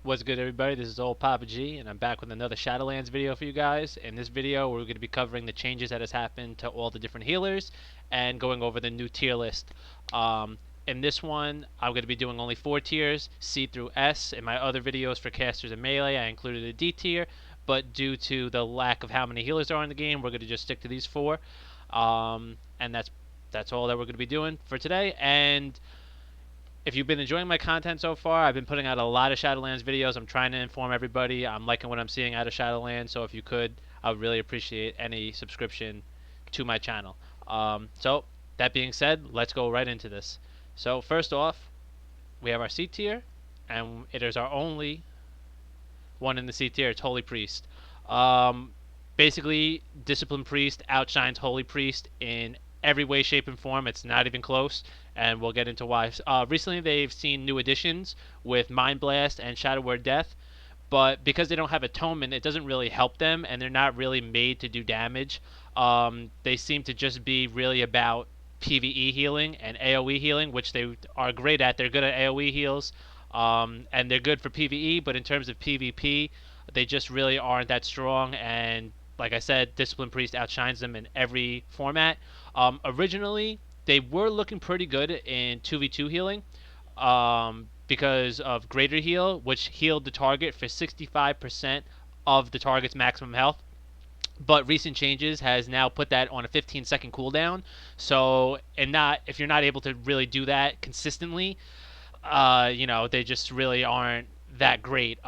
What's good, everybody? This is old Papa G, and I'm back with another Shadowlands video for you guys. In this video, we're going to be covering the changes that has happened to all the different healers and going over the new tier list. In this one, I'm going to be doing only 4 tiers, C through S. In my other videos for casters and melee, I included a D tier, but due to the lack of how many healers there are in the game, we're going to just stick to these 4. And that's all that we're going to be doing for today. And if you've been enjoying my content so far, I've been putting out a lot of Shadowlands videos. I'm trying to inform everybody. I'm liking what I'm seeing out of Shadowlands, so if you could, I would really appreciate any subscription to my channel. So, that being said, let's go right into this. So, first off, we have our C tier, and it is our only one in the C tier. It's Holy Priest. Basically, Discipline Priest outshines Holy Priest in every way, shape, and form. It's not even close, and we'll get into why. Recently, they've seen new additions with Mind Blast and Shadow Word Death, but because they don't have Atonement, it doesn't really help them, and they're not really made to do damage. They seem to just be really about PvE healing and AoE healing, which they are great at. They're good at AoE heals, and they're good for PvE, but in terms of PvP, they just really aren't that strong, and like I said, Discipline Priest outshines them in every format. Originally, they were looking pretty good in 2v2 healing because of Greater Heal, which healed the target for 65% of the target's maximum health. But recent changes has now put that on a 15-second cooldown. So, if you're not able to really do that consistently, they just really aren't that great.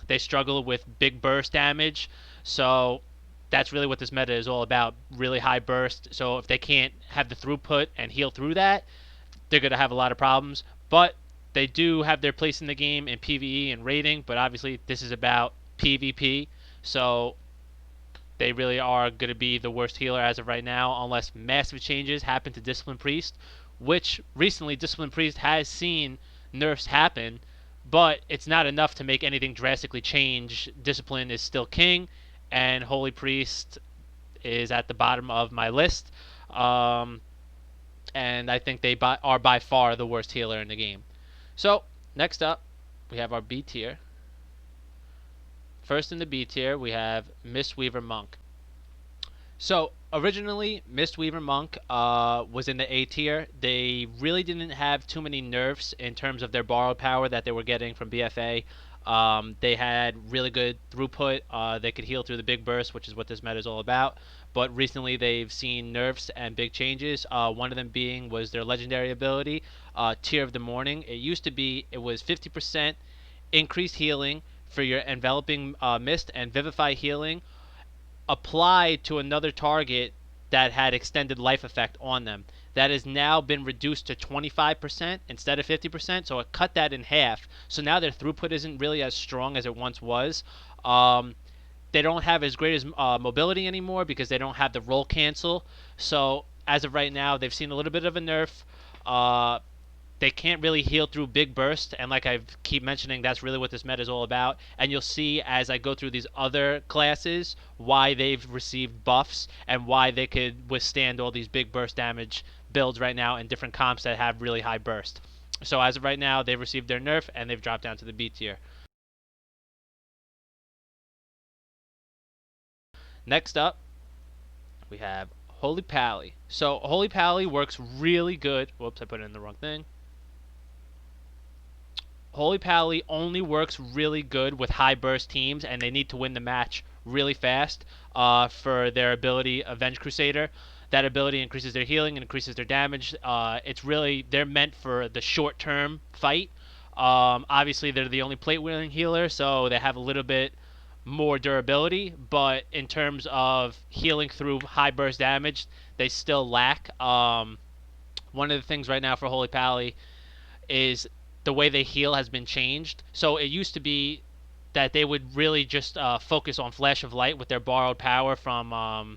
They struggle with big burst damage, so that's really what this meta is all about, really high burst. So if they can't have the throughput and heal through that, they're going to have a lot of problems. But they do have their place in the game in PvE and raiding, but obviously this is about PvP, so they really are going to be the worst healer as of right now, unless massive changes happen to Discipline Priest, which recently Discipline Priest has seen nerfs happen, but it's not enough to make anything drastically change. Discipline is still king, and Holy Priest is at the bottom of my list. And I think they are by far the worst healer in the game. So, next up, we have our B tier. First in the B tier, we have Mistweaver Monk. So, originally, Mistweaver Monk was in the A tier. They really didn't have too many nerfs in terms of their borrowed power that they were getting from BFA. They had really good throughput. They could heal through the big burst, which is what this meta is all about. But recently, they've seen nerfs and big changes. One of them being was their legendary ability, Tear of the Morning. It was 50% increased healing for your enveloping mist and vivify healing applied to another target that had extended life effect on them. That has now been reduced to 25% instead of 50%, so it cut that in half. So now their throughput isn't really as strong as it once was. They don't have as great as mobility anymore because they don't have the roll cancel. So as of right now, they've seen a little bit of a nerf. They can't really heal through big burst, and like I keep mentioning, that's really what this meta is all about. And you'll see as I go through these other classes why they've received buffs and why they could withstand all these big burst damage builds right now in different comps that have really high burst. So as of right now, they've received their nerf and they've dropped down to the B tier. Next up, we have Holy Pally. So Holy Pally works really good. Whoops, I put it in the wrong thing. Holy Pally only works really good with high burst teams, and they need to win the match really fast for their ability, Avenge Crusader. That ability increases their healing and increases their damage. They're meant for the short term fight. Obviously, they're the only plate wielding healer, so they have a little bit more durability, but in terms of healing through high burst damage, they still lack. One of the things right now for Holy Pally is the way they heal has been changed. So it used to be that they would really just focus on Flash of Light with their borrowed power from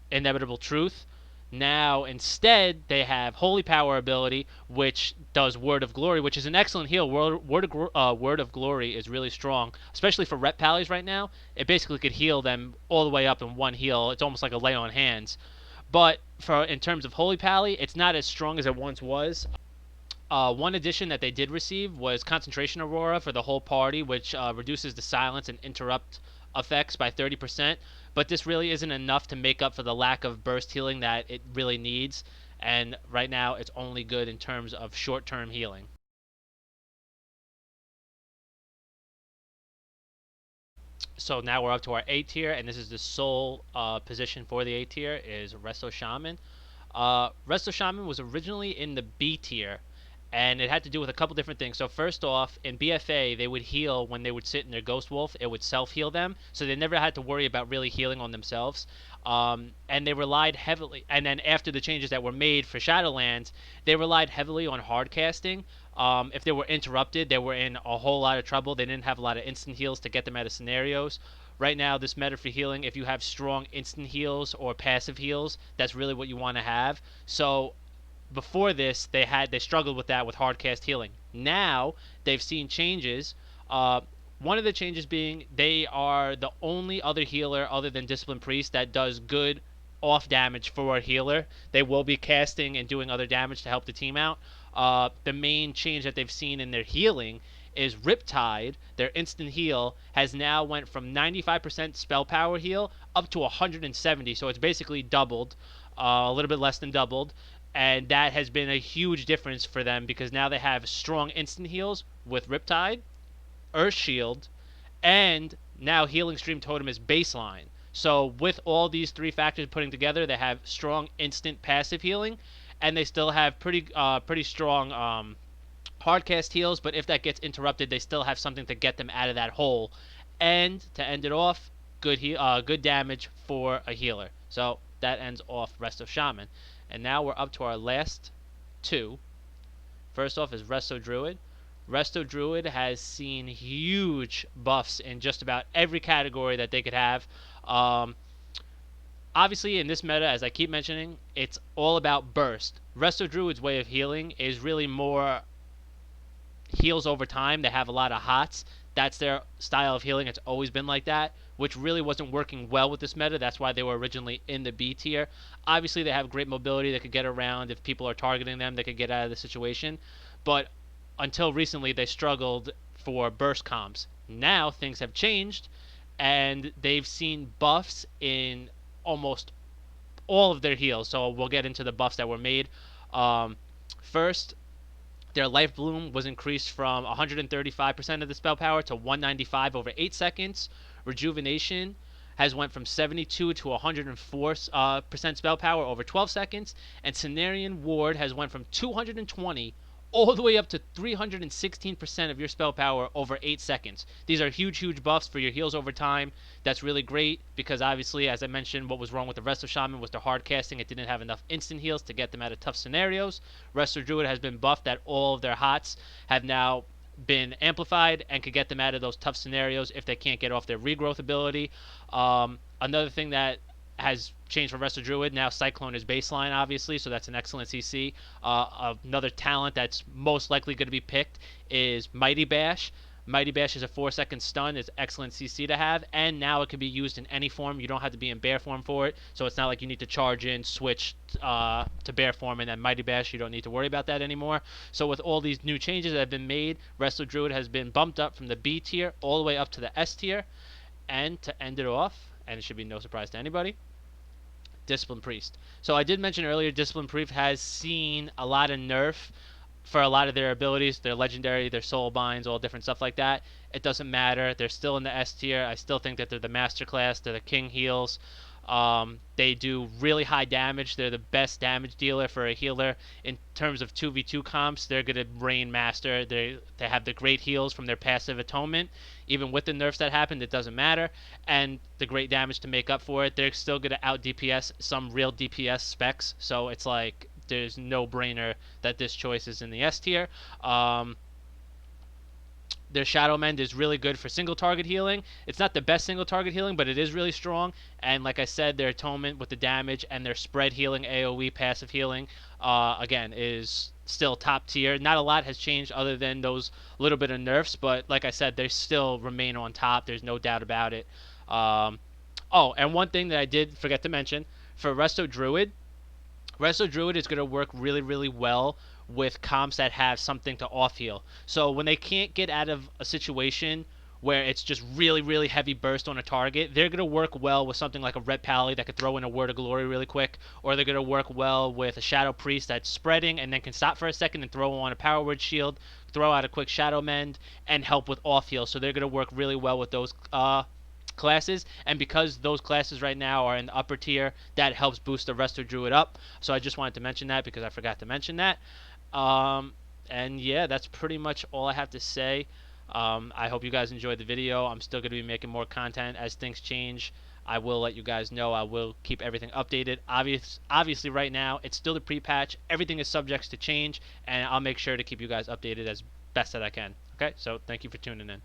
Inevitable Truth. Now, instead, they have Holy Power ability, which does Word of Glory, which is an excellent heal. Word of Glory is really strong, especially for rep pallies right now. It basically could heal them all the way up in one heal. It's almost like a lay on hands. But in terms of Holy Pally, it's not as strong as it once was. One addition that they did receive was Concentration Aurora for the whole party, which reduces the silence and interrupt effects by 30%. But this really isn't enough to make up for the lack of burst healing that it really needs. And right now, it's only good in terms of short term healing. So now we're up to our A tier, and this is the sole position for the A tier is Resto Shaman. Resto Shaman was originally in the B tier, and it had to do with a couple different things. So first off, in BFA, they would heal when they would sit in their Ghost Wolf. It would self-heal them, so they never had to worry about really healing on themselves. And they relied heavily, and then after the changes that were made for Shadowlands, they relied heavily on hard casting. If they were interrupted, they were in a whole lot of trouble. They didn't have a lot of instant heals to get them out of scenarios. Right now, this meta for healing, if you have strong instant heals or passive heals, that's really what you want to have. So before this, they struggled with that with hardcast healing. Now they've seen changes. One of the changes being they are the only other healer other than Discipline Priest that does good off damage for a healer. They will be casting and doing other damage to help the team out. The main change that they've seen in their healing is Riptide, their instant heal, has now went from 95% spell power heal up to 170. So it's basically doubled, a little bit less than doubled. And that has been a huge difference for them because now they have strong instant heals with Riptide, Earth Shield, and now Healing Stream Totem is baseline. So with all these three factors putting together, they have strong instant passive healing, and they still have pretty strong hardcast heals. But if that gets interrupted, they still have something to get them out of that hole. And to end it off, good damage for a healer. So that ends off Rest of Shaman. And now we're up to our last two. First off is Resto Druid. Resto Druid has seen huge buffs in just about every category that they could have. Obviously, in this meta, as I keep mentioning, it's all about burst. Resto Druid's way of healing is really more heals over time. They have a lot of hots. That's their style of healing. It's always been like that, which really wasn't working well with this meta. That's why they were originally in the B tier. Obviously, they have great mobility. They could get around. If people are targeting them, they could get out of the situation. But until recently, they struggled for burst comps. Now, things have changed, and they've seen buffs in almost all of their heals. So we'll get into the buffs that were made. First, their life bloom was increased from 135% of the spell power to 195 over 8 seconds. Rejuvenation has went from 72 to 104% spell power over 12 seconds. And Cenarian Ward has went from 220 all the way up to 316% of your spell power over 8 seconds. These are huge buffs for your heals over time. That's really great because obviously, as I mentioned, what was wrong with the rest of Shaman was the hard casting. It didn't have enough instant heals to get them out of tough scenarios. Rest of Druid has been buffed that all of their hots have now been amplified and could get them out of those tough scenarios if they can't get off their regrowth ability. Another thing that has changed for Resto Druid. Now Cyclone is baseline, obviously, so that's an excellent CC. Another talent that's most likely going to be picked is Mighty Bash. Mighty Bash is a 4-second stun. It's excellent CC to have, and now it can be used in any form. You don't have to be in bear form for it, so it's not like you need to charge in, switch to bear form, and then Mighty Bash. You don't need to worry about that anymore. So with all these new changes that have been made, Resto Druid has been bumped up from the B tier all the way up to the S tier. And to end it off, and it should be no surprise to anybody, Discipline Priest. So I did mention earlier, Discipline Priest has seen a lot of nerf for a lot of their abilities, their legendary, their soul binds, all different stuff like that. It doesn't matter. They're still in the S tier. I still think that they're the master class. They're the king heals. They do really high damage. They're the best damage dealer for a healer. In terms of 2v2 comps, they're going to reign master. They have the great heals from their passive atonement. Even with the nerfs that happened, it doesn't matter. And the great damage to make up for it, they're still going to out DPS some real DPS specs. So it's like there's no brainer that this choice is in the S tier. Their Shadow Mend is really good for single target healing. It's not the best single target healing, but it is really strong. And like I said, their Atonement with the damage and their spread healing, AoE passive healing, again, is still top tier. Not a lot has changed other than those little bit of nerfs, but like I said, they still remain on top. There's no doubt about it. Oh, and one thing that I did forget to mention, for Resto Druid is going to work really well with comps that have something to off heal. So when they can't get out of a situation where it's just really, really heavy burst on a target, they're going to work well with something like a Red Pally that could throw in a Word of Glory really quick, or they're going to work well with a Shadow Priest that's spreading and then can stop for a second and throw on a Power Word Shield, throw out a quick Shadow Mend, and help with off heal. So they're going to work really well with those classes, and because those classes right now are in the upper tier, that helps boost the rest of Druid up. So I just wanted to mention that because I forgot to mention that. Um, and yeah, that's pretty much all I have to say. I hope you guys enjoyed the video. I'm still going to be making more content as things change. I will let you guys know. I will keep everything updated. Obviously, right now, it's still the pre-patch. Everything is subject to change, and I'll make sure to keep you guys updated as best that I can. Okay, so thank you for tuning in.